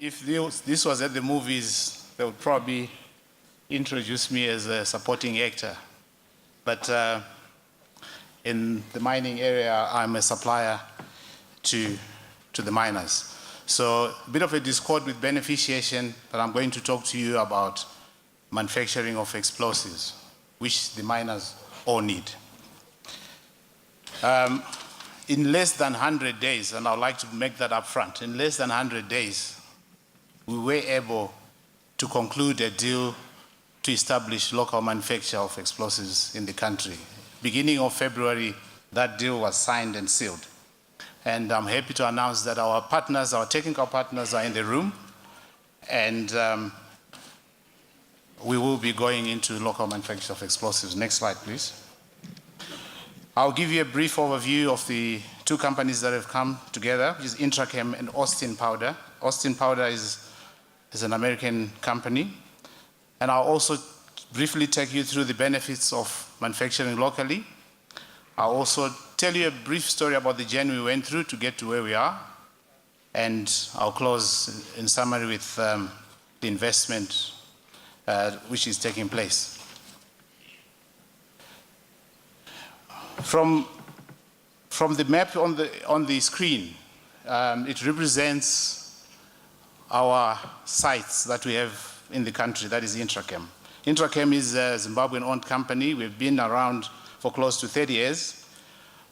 if this was at the movies, they would probably introduce me as a supporting actor. But in the mining area, I'm a supplier to the miners. So a bit of a discord with beneficiation, but I'm going to talk to you about manufacturing of explosives, which the miners all need. In less than 100 days, and I'd like to make that up front, in less than 100 days, we were able to conclude a deal to establish local manufacture of explosives in the country. Beginning of February, that deal was signed and sealed. And I'm happy to announce that our partners, our technical partners are in the room, and we will be going into local manufacture of explosives. Next slide, please. I'll give you a brief overview of the two companies that have come together, which is Intrachem and Austin Powder. Austin Powder is an American company. And I'll also briefly take you through the benefits of manufacturing locally. I'll also tell you a brief story about the journey we went through to get to where we are. And I'll close in summary with the investment which is taking place. From the map on the screen, it represents our sites that we have in the country, that is Intrachem. Intrachem is a Zimbabwean-owned company. We've been around for close to 30 years,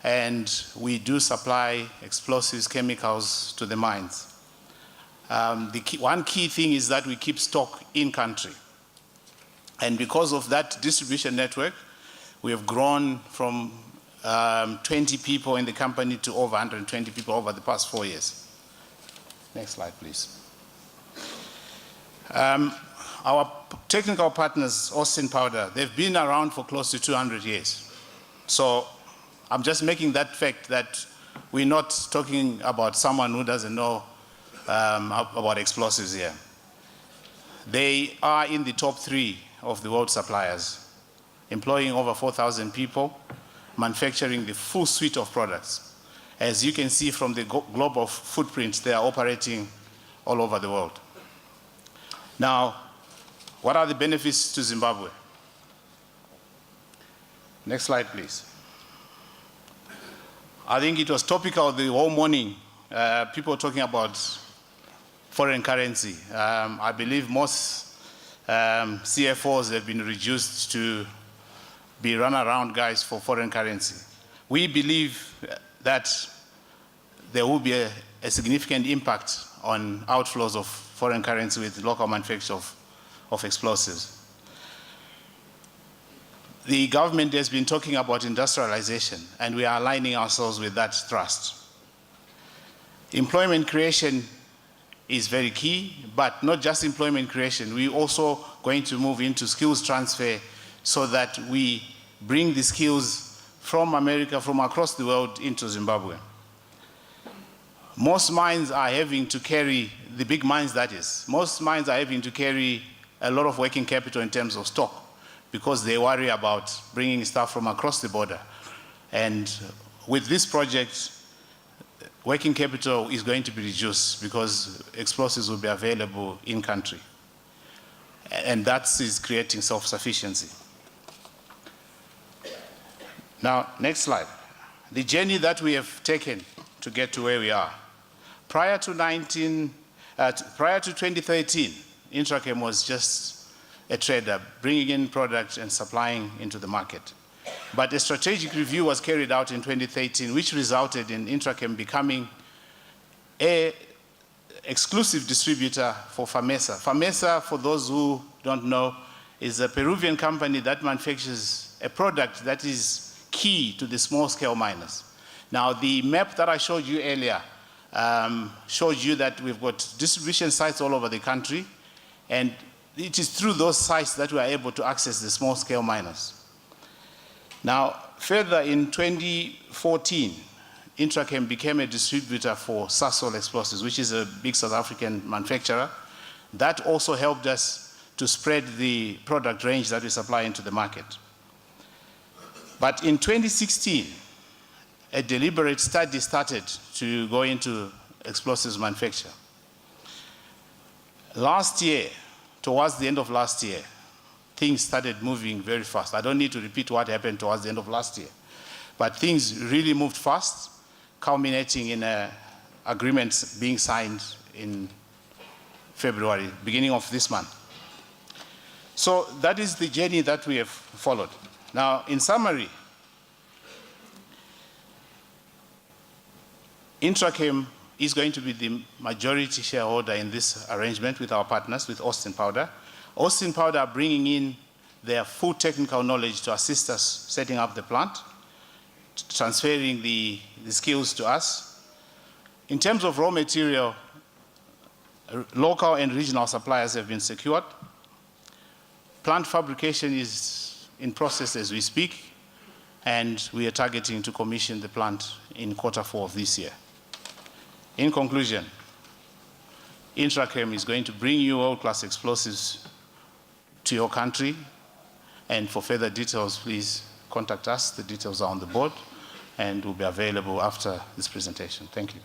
and we do supply explosives, chemicals to the mines. One key thing is that we keep stock in country. And because of that distribution network, we have grown from 20 people in the company to over 120 people over the past 4 years. Next slide, please. Our technical partners, Austin Powder, they've been around for close to 200 years. So I'm just making that fact that we're not talking about someone who doesn't know about explosives here. They are in the top 3 of the world suppliers, employing over 4,000 people, manufacturing the full suite of products. As you can see from the global footprint, they are operating all over the world. Now, what are the benefits to Zimbabwe? Next slide, please. I think it was topical the whole morning, people talking about foreign currency. I believe most CFOs have been reduced to be run-around guys for foreign currency. We believe that there will be a significant impact on outflows of foreign currency with local manufacture of explosives. The government has been talking about industrialization, and we are aligning ourselves with that thrust. Employment creation is very key, but not just employment creation. We're also going to move into skills transfer so that we bring the skills from America, from across the world into Zimbabwe. Most mines are having to carry, the big mines that is, most mines are having to carry a lot of working capital in terms of stock because they worry about bringing stuff from across the border. And with this project, working capital is going to be reduced because explosives will be available in country. And that is creating self-sufficiency. Now, next slide. The journey that we have taken to get to where we are. Prior to 2013, Intrachem was just a trader, bringing in products and supplying into the market. But a strategic review was carried out in 2013, which resulted in Intrachem becoming an exclusive distributor for Famesa. Famesa, for those who don't know, is a Peruvian company that manufactures a product that is key to the small-scale miners. Now, the map that I showed you earlier showed you that we've got distribution sites all over the country, and it is through those sites that we are able to access the small-scale miners. Now, further in 2014, Intrachem became a distributor for Sasol Explosives, which is a big South African manufacturer. That also helped us to spread the product range that we supply into the market. But in 2016, a deliberate study started to go into explosives manufacture. Last year, towards the end of last year, things started moving very fast. I don't need to repeat what happened towards the end of last year, but things really moved fast, culminating in agreements being signed in February, beginning of this month. So that is the journey that we have followed. Now, in summary, Intrachem is going to be the majority shareholder in this arrangement with our partners, with Austin Powder. Austin Powder are bringing in their full technical knowledge to assist us setting up the plant, transferring the skills to us. In terms of raw material, local and regional suppliers have been secured. Plant fabrication is in process as we speak, and we are targeting to commission the plant in Q4 of this year. In conclusion, Intrachem is going to bring you world-class explosives to your country, and for further details, please contact us. The details are on the board and will be available after this presentation. Thank you.